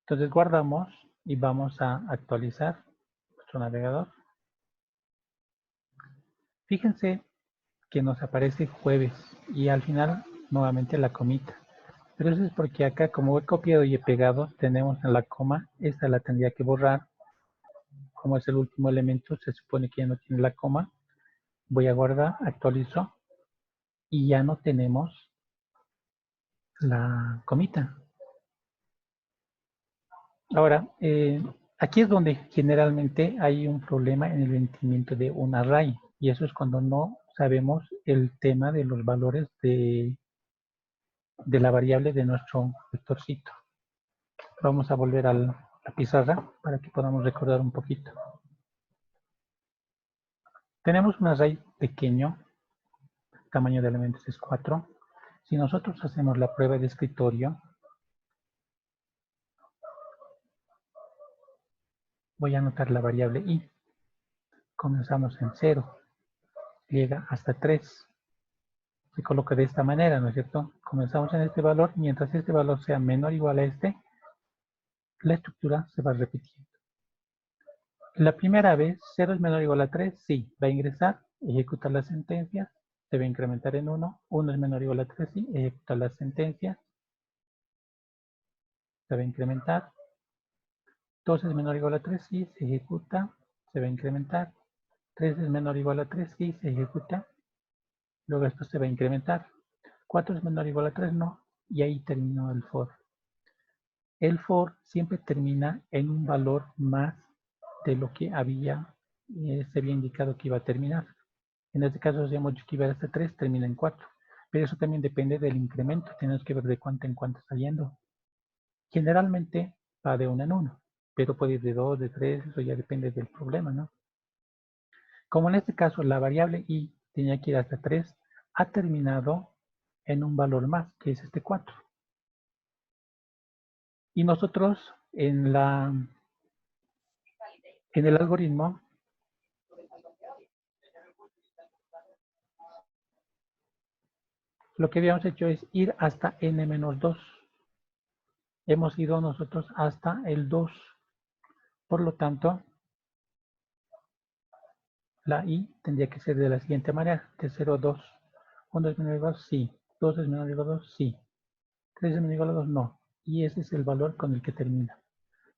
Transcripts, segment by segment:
Entonces guardamos y vamos a actualizar nuestro navegador. Fíjense que nos aparece jueves y al final nuevamente la comita. Pero eso es porque acá, como he copiado y he pegado, tenemos en la coma. Esta la tendría que borrar. Como es el último elemento, se supone que ya no tiene la coma. Voy a guardar, actualizo y ya no tenemos la comita. Ahora, aquí es donde generalmente hay un problema en el rendimiento de un array. Y eso es cuando no sabemos el tema de los valores de la variable de nuestro vectorcito. Vamos a volver a la pizarra para que podamos recordar un poquito. Tenemos un array pequeño, tamaño de elementos es 4. Si nosotros hacemos la prueba de escritorio, voy a anotar la variable i. Comenzamos en 0, llega hasta 3. Se coloca de esta manera, ¿no es cierto? Comenzamos en este valor, mientras este valor sea menor o igual a este, la estructura se va repitiendo. La primera vez, 0 es menor o igual a 3, sí, va a ingresar, ejecutar la sentencia, se va a incrementar en 1, 1 es menor o igual a 3, sí, ejecutar la sentencia, se va a incrementar, 2 es menor o igual a 3, sí, se ejecuta, se va a incrementar, 3 es menor o igual a 3, sí, se ejecuta, luego esto se va a incrementar, 4 es menor o igual a 3, no, y ahí terminó el for. El for siempre termina en un valor más de lo que se había indicado que iba a terminar. En este caso, si hemos dicho que iba hasta 3, termina en 4. Pero eso también depende del incremento. Tenemos que ver de cuánto en cuánto está yendo. Generalmente va de 1 en 1, pero puede ir de 2, de 3, eso ya depende del problema, ¿no? Como en este caso la variable i tenía que ir hasta 3, ha terminado en un valor más, que es este 4. Y nosotros en el algoritmo lo que habíamos hecho es ir hasta n-2. Hemos ido nosotros hasta el 2. Por lo tanto, la i tendría que ser de la siguiente manera, de 0 a 2. 1 es menor o igual a 2, sí. 2 es menor o igual a 2, sí. 3 es menor o igual a 2, no. Y ese es el valor con el que termina.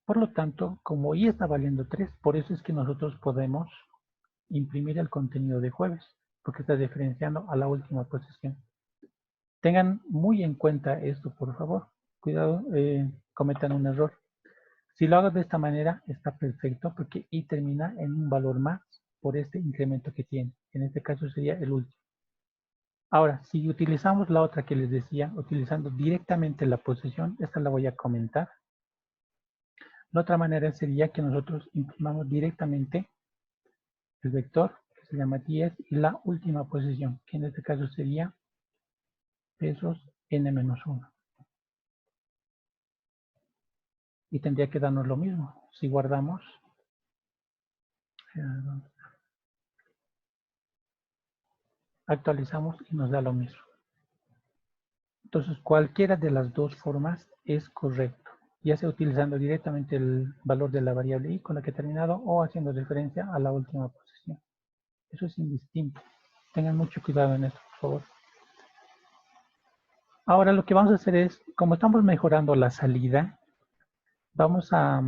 Por lo tanto, como i está valiendo 3, por eso es que nosotros podemos imprimir el contenido de jueves, porque está diferenciando a la última posición. Tengan muy en cuenta esto, por favor. Cuidado, cometan un error. Si lo hago de esta manera, está perfecto, porque i termina en un valor más por este incremento que tiene. En este caso sería el último. Ahora, si utilizamos la otra que les decía, utilizando directamente la posición, esta la voy a comentar. La otra manera sería que nosotros imprimamos directamente el vector, que se llama 10, y la última posición, que en este caso sería pesos n-1. Y tendría que darnos lo mismo. Si guardamos, actualizamos y nos da lo mismo. Entonces, cualquiera de las dos formas es correcto, ya sea utilizando directamente el valor de la variable i con la que he terminado o haciendo referencia a la última posición. Eso es indistinto. Tengan mucho cuidado en esto, por favor. Ahora lo que vamos a hacer es, como estamos mejorando la salida, vamos a,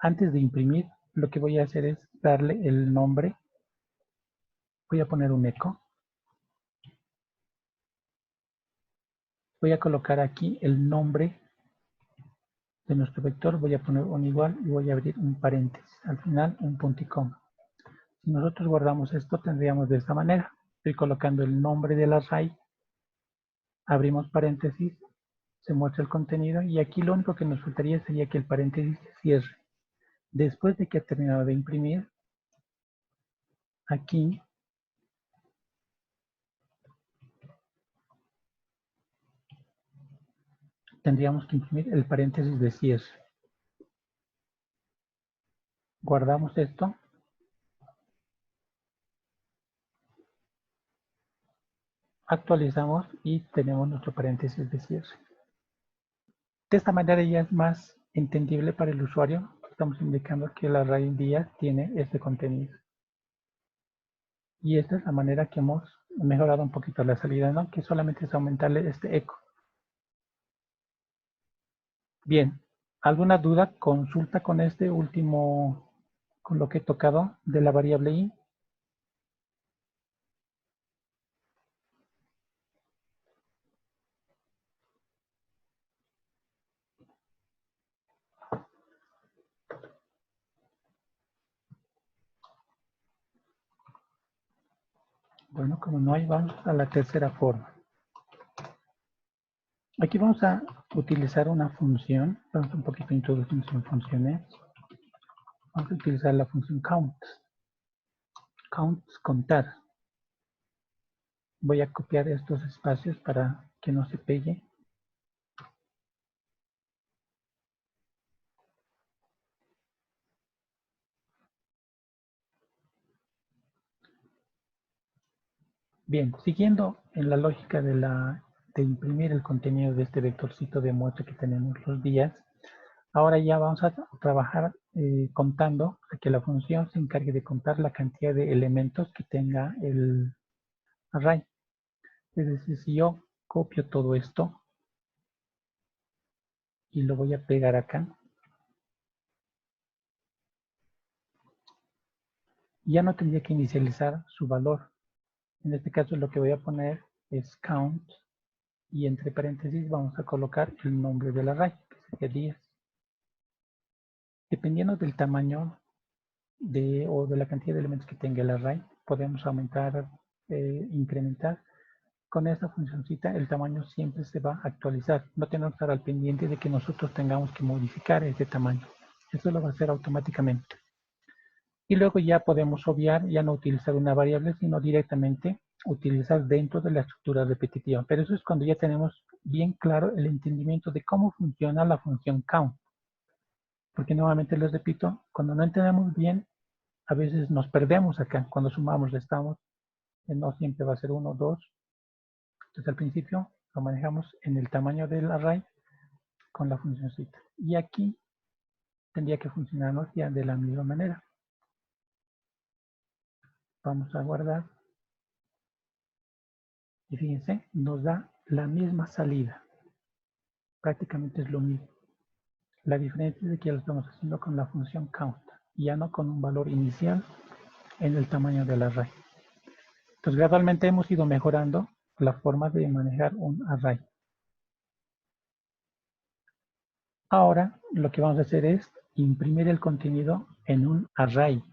antes de imprimir, lo que voy a hacer es darle el nombre. Voy a poner un eco. Voy a colocar aquí el nombre de nuestro vector. Voy a poner un igual y voy a abrir un paréntesis. Al final, un punto y coma. Si nosotros guardamos esto, tendríamos de esta manera. Estoy colocando el nombre del array. Abrimos paréntesis. Se muestra el contenido. Y aquí lo único que nos faltaría sería que el paréntesis se cierre. Después de que ha terminado de imprimir, aquí tendríamos que imprimir el paréntesis de cierre. Guardamos esto. Actualizamos y tenemos nuestro paréntesis de cierre. De esta manera ya es más entendible para el usuario, estamos indicando que el array días tiene este contenido. Y esta es la manera que hemos mejorado un poquito la salida, ¿no? Que solamente es aumentarle este eco. Bien, ¿alguna duda? Consulta con este último, con lo que he tocado de la variable i. Bueno, como no hay, vamos a la tercera forma. Aquí vamos a utilizar una función. Vamos un poquito introducirnos en funciones. Vamos a utilizar la función count. Count es contar. Voy a copiar estos espacios para que no se pegue. Bien, siguiendo en la lógica de imprimir el contenido de este vectorcito de muestra que tenemos los días, ahora ya vamos a trabajar contando, a que la función se encargue de contar la cantidad de elementos que tenga el array. Es decir, si yo copio todo esto y lo voy a pegar acá, ya no tendría que inicializar su valor. En este caso lo que voy a poner es count y entre paréntesis vamos a colocar el nombre del array, que sería días. Dependiendo del tamaño o de la cantidad de elementos que tenga el array, podemos aumentar, incrementar. Con esta funcioncita el tamaño siempre se va a actualizar. No tenemos que estar al pendiente de que nosotros tengamos que modificar ese tamaño. Eso lo va a hacer automáticamente. Y luego ya podemos obviar, ya no utilizar una variable, sino directamente utilizar dentro de la estructura repetitiva. Pero eso es cuando ya tenemos bien claro el entendimiento de cómo funciona la función count. Porque nuevamente les repito, cuando no entendemos bien, a veces nos perdemos acá. Cuando sumamos, restamos, no siempre va a ser 1, 2. Entonces al principio lo manejamos en el tamaño del array con la funcióncita. Y aquí tendría que funcionarnos ya de la misma manera. Vamos a guardar. Y fíjense, nos da la misma salida. Prácticamente es lo mismo. La diferencia es que ya lo estamos haciendo con la función count, ya no con un valor inicial en el tamaño del array. Entonces gradualmente hemos ido mejorando la forma de manejar un array. Ahora lo que vamos a hacer es imprimir el contenido en un array,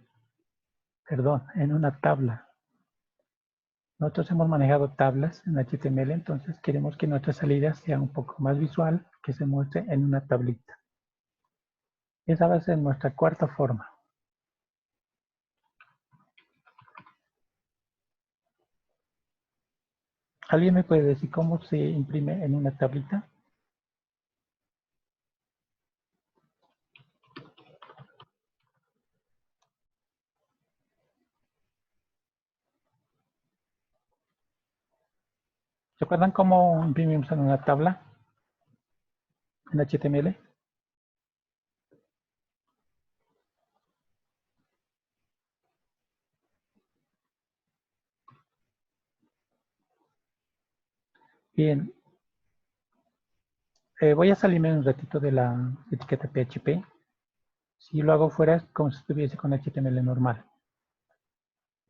perdón, en una tabla. Nosotros hemos manejado tablas en HTML, entonces queremos que nuestra salida sea un poco más visual, que se muestre en una tablita. Esa va a ser nuestra cuarta forma. ¿Alguien me puede decir cómo se imprime en una tablita? ¿Se acuerdan cómo imprimimos en una tabla en HTML? Bien, voy a salirme un ratito de la etiqueta PHP. Si lo hago fuera es como si estuviese con HTML normal.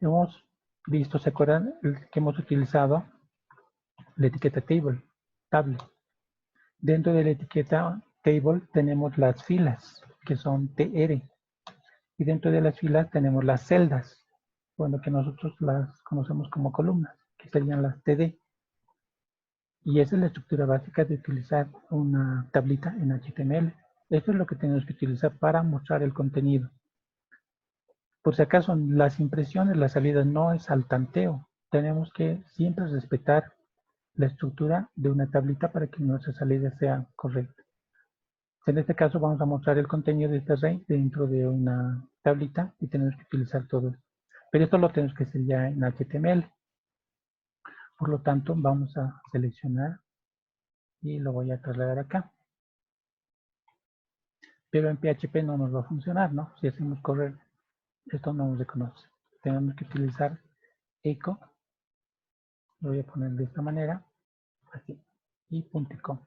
Hemos visto, ¿se acuerdan que hemos utilizado la etiqueta table? Dentro de la etiqueta table tenemos las filas, que son TR. Y dentro de las filas tenemos las celdas, bueno, que nosotros las conocemos como columnas, que serían las TD. Y esa es la estructura básica de utilizar una tablita en HTML. Esto es lo que tenemos que utilizar para mostrar el contenido. Por si acaso, las impresiones, las salidas no es al tanteo. Tenemos que siempre respetar la estructura de una tablita para que nuestra salida sea correcta. En este caso vamos a mostrar el contenido de este array dentro de una tablita y tenemos que utilizar todo esto. Pero esto lo tenemos que hacer ya en HTML. Por lo tanto, vamos a seleccionar y lo voy a trasladar acá. pero en PHP no nos va a funcionar, ¿no? Si hacemos correr, esto no nos reconoce. Tenemos que utilizar echo, lo voy a poner de esta manera, así, y .com.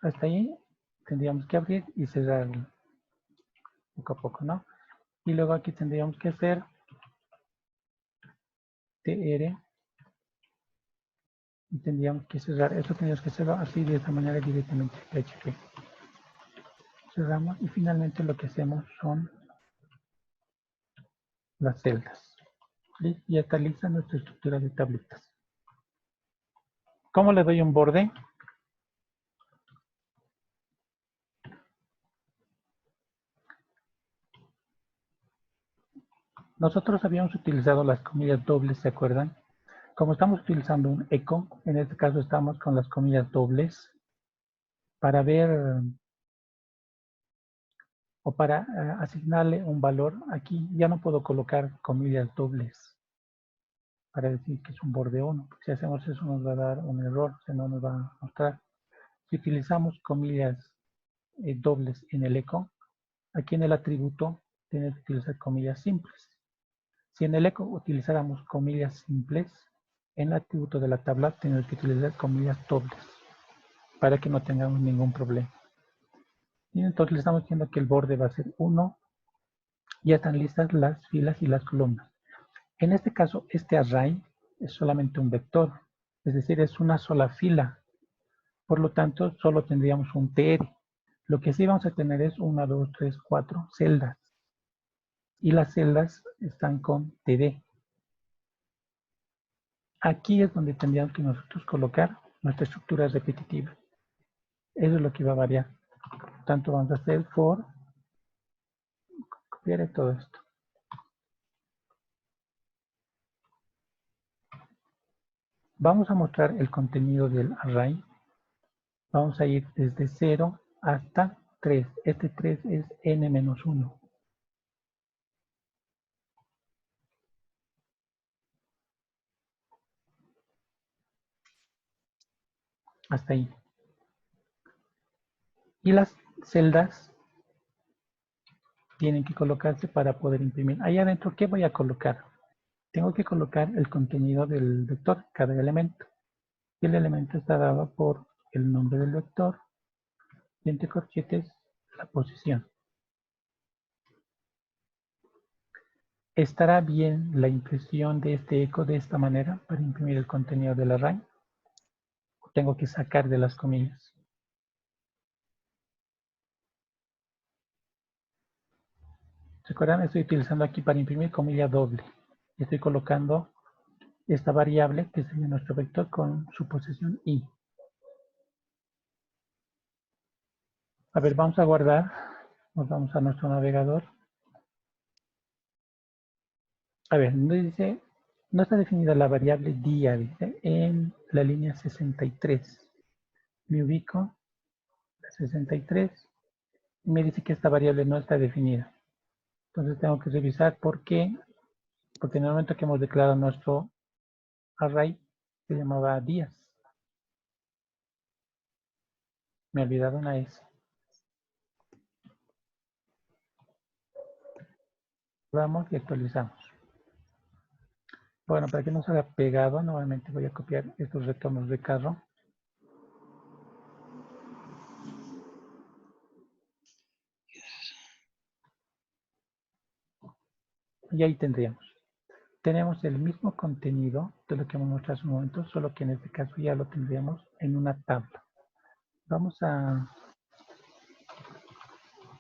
Hasta ahí tendríamos que abrir y cerrar poco a poco, ¿no? Y luego aquí tendríamos que hacer tr y tendríamos que cerrar. Esto tendríamos que hacerlo así de esta manera directamente PHP. Cerramos y finalmente lo que hacemos son las celdas. ¿Sí? Ya está lista nuestra estructura de tablitas. ¿Cómo le doy un borde? Nosotros habíamos utilizado las comillas dobles, ¿se acuerdan? Como estamos utilizando un echo, en este caso estamos con las comillas dobles para ver o para asignarle un valor. Aquí ya no puedo colocar comillas dobles para decir que es un borde 1. Si hacemos eso nos va a dar un error, se no nos va a mostrar. Si utilizamos comillas dobles en el echo, aquí en el atributo tenemos que utilizar comillas simples. Si en el echo utilizáramos comillas simples, en el atributo de la tabla tenemos que utilizar comillas dobles para que no tengamos ningún problema. Y entonces le estamos diciendo que el borde va a ser 1. Ya están listas las filas y las columnas. En este caso, este array es solamente un vector, es decir, es una sola fila. Por lo tanto, solo tendríamos un tr. Lo que sí vamos a tener es 1, 2, 3, 4 celdas. Y las celdas están con td. Aquí es donde tendríamos que nosotros colocar nuestra estructura repetitiva. Eso es lo que va a variar. Por lo tanto, vamos a hacer for, copiar todo esto. Vamos a mostrar el contenido del array. Vamos a ir desde 0 hasta 3. Este 3 es n-1. Hasta ahí. Y las celdas tienen que colocarse para poder imprimir. Ahí adentro, ¿qué voy a colocar? Tengo que colocar el contenido del vector, cada elemento. Y el elemento está dado por el nombre del vector y entre corchetes la posición. ¿Estará bien la impresión de este eco de esta manera para imprimir el contenido del array? ¿O tengo que sacar de las comillas? ¿Se acuerdan? Estoy utilizando aquí para imprimir comilla doble. Estoy colocando esta variable que sería nuestro vector con su posición i. A ver, vamos a guardar. Nos vamos a nuestro navegador. A ver, dice, no está definida la variable día, dice, en la línea 63. Me ubico a 63 y me dice que esta variable no está definida. Entonces tengo que revisar por qué, porque en el momento que hemos declarado nuestro array se llamaba días. Me he olvidado una S. Vamos y actualizamos. Bueno, para que no se haga pegado, nuevamente voy a copiar estos retornos de carro. Y ahí tendríamos. Tenemos el mismo contenido de lo que hemos mostrado hace un momento, solo que en este caso ya lo tendríamos en una tabla. Vamos a...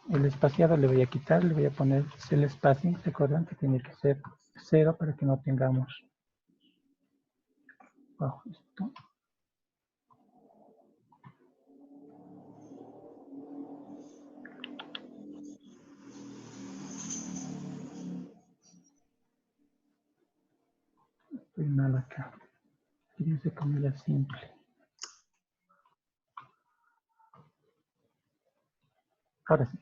El espaciado le voy a quitar, le voy a poner cell spacing. ¿Se acuerdan que tiene que ser 0 para que no tengamos bajo esto? Estoy mal acá. Dice comilla simple. Ahora sí.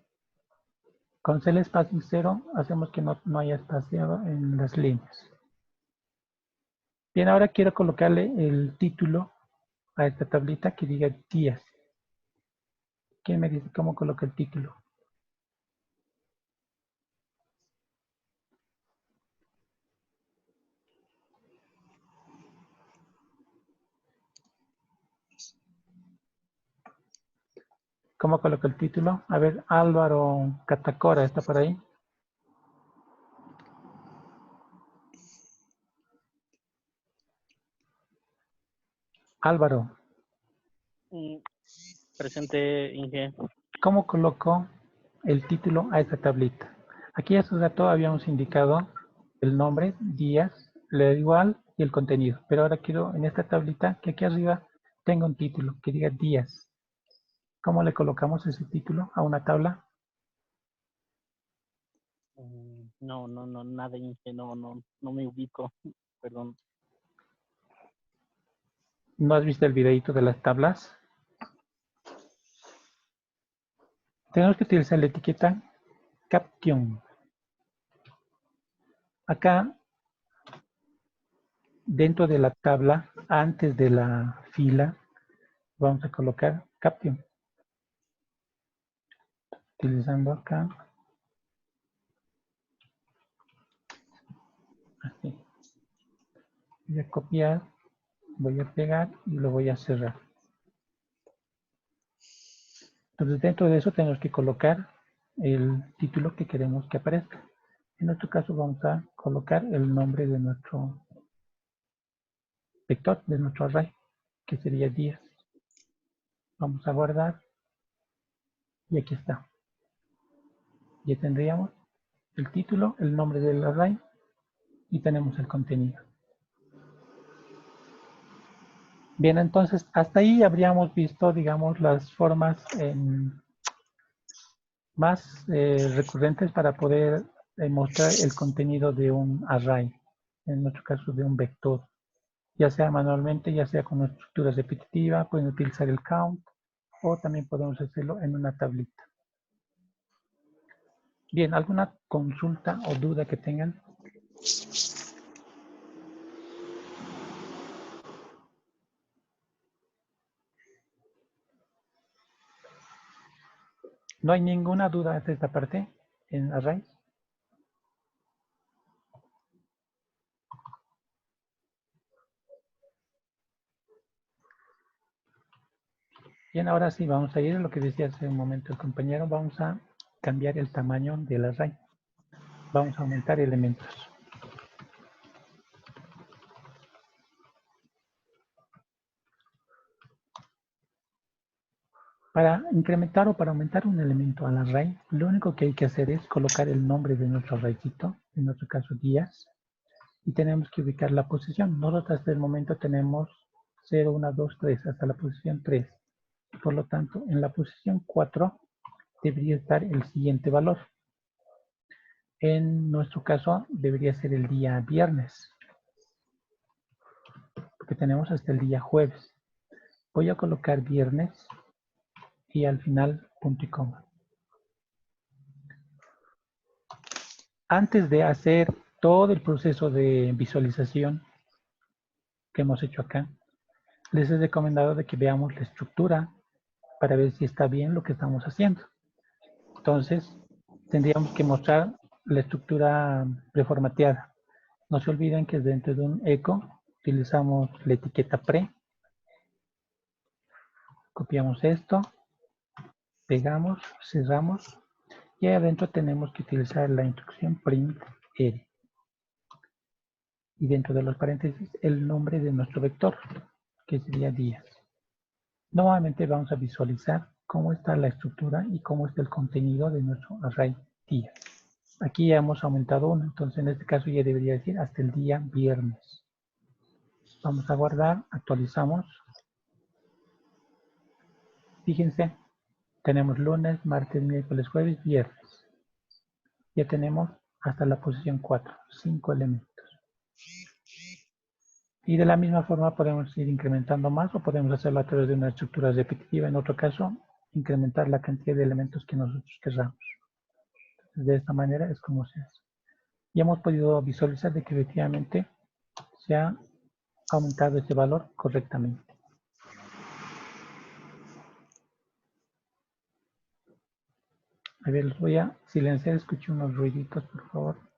Con cell spacing 0 hacemos que no haya espaciado en las líneas. Bien, ahora quiero colocarle el título a esta tablita que diga días. ¿Quién me dice cómo coloca el título? ¿Cómo coloca el título? A ver, Álvaro Catacora, ¿está por ahí? Álvaro, Presente, Inge. ¿cómo colocó el título a esta tablita? Aquí hace un rato habíamos indicado el nombre, días, le da igual y el contenido. Pero ahora quiero en esta tablita que aquí arriba tenga un título que diga días. ¿Cómo le colocamos ese título a una tabla? No, nada, Inge, no me ubico, perdón. ¿No has visto el videito de las tablas? Tenemos que utilizar la etiqueta Caption. Acá, dentro de la tabla, antes de la fila, vamos a colocar Caption. Utilizando acá. Así. Voy a copiar, voy a pegar y lo voy a cerrar. Entonces, dentro de eso tenemos que colocar el título que queremos que aparezca. En nuestro caso vamos a colocar el nombre de nuestro vector, de nuestro array, que sería días. Vamos a guardar y aquí está. Ya tendríamos el título, el nombre del array y tenemos el contenido. Bien, entonces hasta ahí habríamos visto, digamos, las formas más recurrentes para poder mostrar el contenido de un array, en nuestro caso de un vector, ya sea manualmente, ya sea con una estructura repetitiva, pueden utilizar el count o también podemos hacerlo en una tablita. Bien, ¿alguna consulta o duda que tengan? ¿No hay ninguna duda de esta parte en arrays? Bien, ahora sí vamos a ir a lo que decía hace un momento el compañero. Vamos a cambiar el tamaño del array. Vamos a aumentar elementos. Para incrementar o para aumentar un elemento al array, lo único que hay que hacer es colocar el nombre de nuestro arraycito, en nuestro caso días, y tenemos que ubicar la posición. Nosotros hasta el momento tenemos 0, 1, 2, 3, hasta la posición 3. Por lo tanto, en la posición 4 debería estar el siguiente valor. En nuestro caso debería ser el día viernes, porque tenemos hasta el día jueves. Voy a colocar viernes y al final punto y coma. Antes de hacer todo el proceso de visualización que hemos hecho acá, les he recomendado de que veamos la estructura para ver si está bien lo que estamos haciendo. Entonces, tendríamos que mostrar la estructura preformateada. No se olviden que dentro de un eco utilizamos la etiqueta pre. Copiamos esto, pegamos, cerramos y ahí adentro tenemos que utilizar la instrucción print r. Y dentro de los paréntesis el nombre de nuestro vector, que sería días. Nuevamente vamos a visualizar cómo está la estructura y cómo está el contenido de nuestro array días. Aquí ya hemos aumentado uno, entonces en este caso ya debería decir hasta el día viernes. Vamos a guardar, actualizamos. Fíjense, tenemos lunes, martes, miércoles, jueves, viernes. Ya tenemos hasta la posición 4, 5 elementos. Y de la misma forma podemos ir incrementando más o podemos hacerlo a través de una estructura repetitiva. En otro caso, incrementar la cantidad de elementos que nosotros queramos. De esta manera es como se hace. Y hemos podido visualizar de que efectivamente se ha aumentado ese valor correctamente. A ver, los voy a silenciar, escuché unos ruiditos, por favor.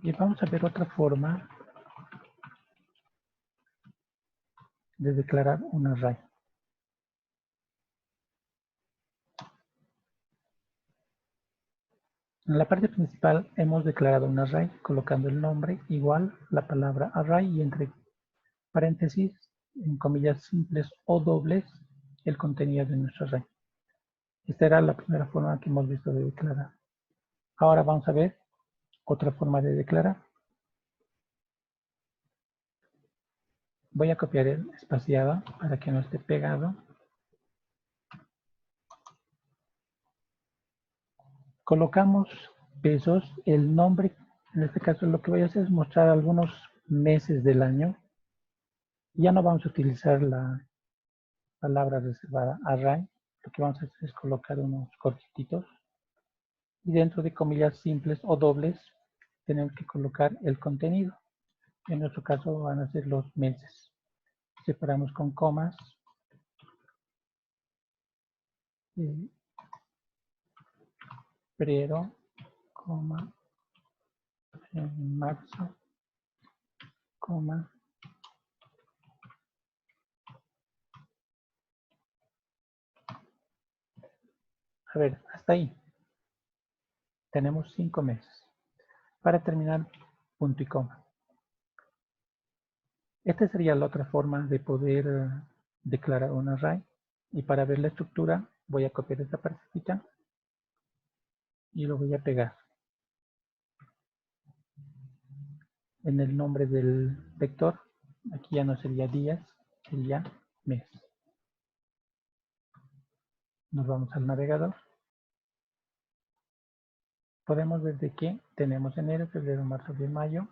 Y vamos a ver otra forma de declarar un array. En la parte principal hemos declarado un array colocando el nombre igual la palabra array y entre paréntesis, en comillas simples o dobles, el contenido de nuestro array. Esta era la primera forma que hemos visto de declarar. Ahora vamos a ver otra forma de declarar. Voy a copiar el espaciado para que no esté pegado. Colocamos pesos, el nombre, en este caso lo que voy a hacer es mostrar algunos meses del año. Ya no vamos a utilizar la palabra reservada array. Lo que vamos a hacer es colocar unos cortitos y dentro de comillas simples o dobles tenemos que colocar el contenido. En nuestro caso van a ser los meses. Separamos con comas. Febrero, coma, en marzo, coma. A ver, hasta ahí. Tenemos 5 meses. Para terminar, punto y coma. Esta sería la otra forma de poder declarar un array. Y para ver la estructura, voy a copiar esta partecita y lo voy a pegar. En el nombre del vector, aquí ya no sería días, sería mes. Nos vamos al navegador. Podemos ver de que tenemos enero, febrero, marzo, abril, mayo,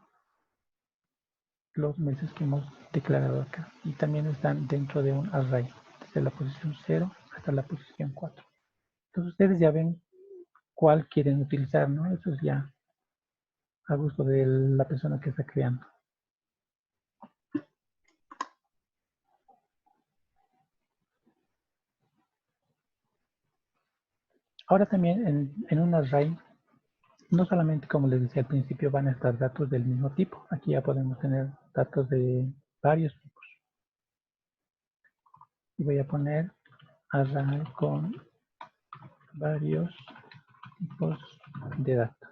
los meses que hemos declarado acá. Y también están dentro de un array, desde la posición 0 hasta la posición 4. Entonces ustedes ya ven cuál quieren utilizar, ¿no? Eso es ya a gusto de la persona que está creando. Ahora también en un array, no solamente como les decía al principio van a estar datos del mismo tipo. Aquí ya podemos tener datos de varios tipos. Y voy a poner array con varios tipos de datos.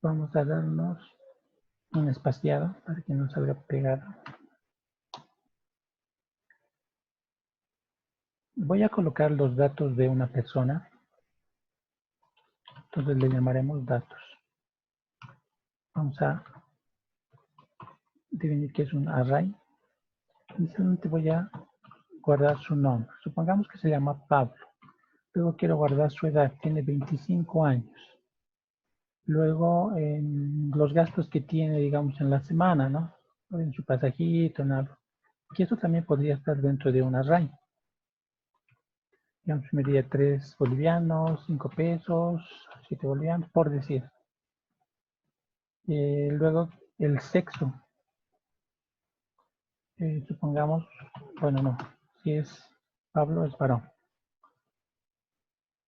Vamos a darnos un espaciado para que no salga pegado. Voy a colocar los datos de una persona. Entonces le llamaremos datos. Vamos a definir que es un array. Y solamente voy a guardar su nombre. Supongamos que se llama Pablo. Luego quiero guardar su edad. Tiene 25 años. Luego los gastos que tiene, digamos, en la semana, ¿no? En su pasajito, en algo. Y eso también podría estar dentro de un array. Digamos, me diría 3 bolivianos, 5 pesos, 7 bolivianos, por decir. Luego, el sexo. Supongamos, bueno, no, si es Pablo, es varón.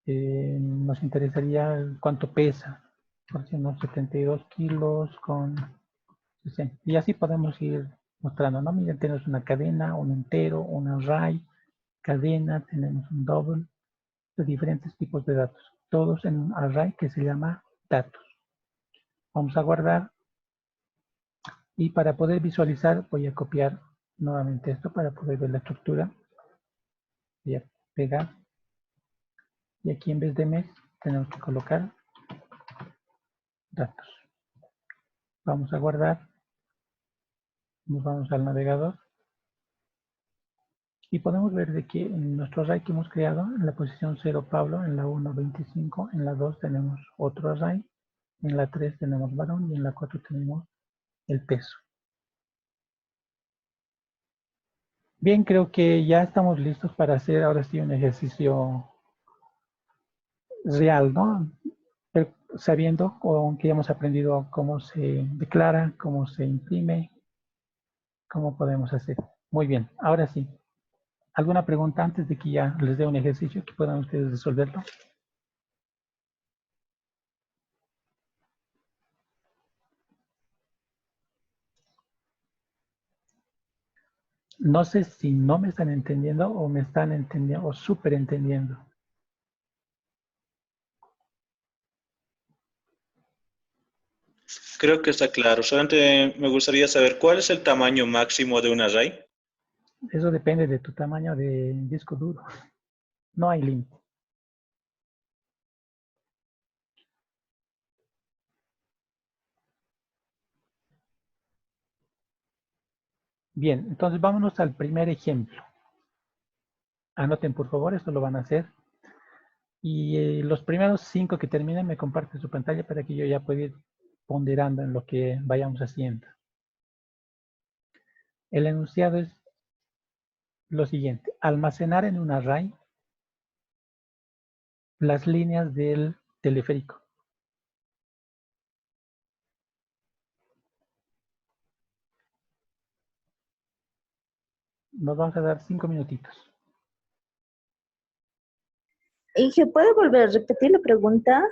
Nos interesaría cuánto pesa, por si unos 72 kilos con 60. Y así podemos ir mostrando, ¿no? Miren, tenemos una cadena, un entero, un array, cadena, tenemos un double, de diferentes tipos de datos, todos en un array que se llama datos. Vamos a guardar y para poder visualizar voy a copiar nuevamente esto para poder ver la estructura. Voy a pegar y aquí en vez de mes tenemos que colocar datos. Vamos a guardar, nos vamos al navegador y podemos ver de que en nuestro array que hemos creado, en la posición 0 Pablo, en la 1 25, en la 2 tenemos otro array, en la 3 tenemos varón y en la 4 tenemos el peso. Bien, creo que ya estamos listos para hacer ahora sí un ejercicio real, ¿no? Sabiendo que ya hemos aprendido cómo se declara, cómo se imprime, cómo podemos hacer. Muy bien, ahora sí. ¿Alguna pregunta antes de que ya les dé un ejercicio que puedan ustedes resolverlo? No sé si no me están entendiendo o me están entendiendo o súper entendiendo. Creo que está claro. Solamente me gustaría saber cuál es el tamaño máximo de un array. Eso depende de tu tamaño de disco duro. No hay límite. Bien, entonces vámonos al primer ejemplo. Anoten por favor, esto lo van a hacer. Y los primeros 5 que terminen me comparten su pantalla para que yo ya pueda ir ponderando en lo que vayamos haciendo. El enunciado es lo siguiente. Almacenar en un array las líneas del teleférico. Nos vamos a dar 5 minutitos. Inge, ¿puede volver a repetir la pregunta?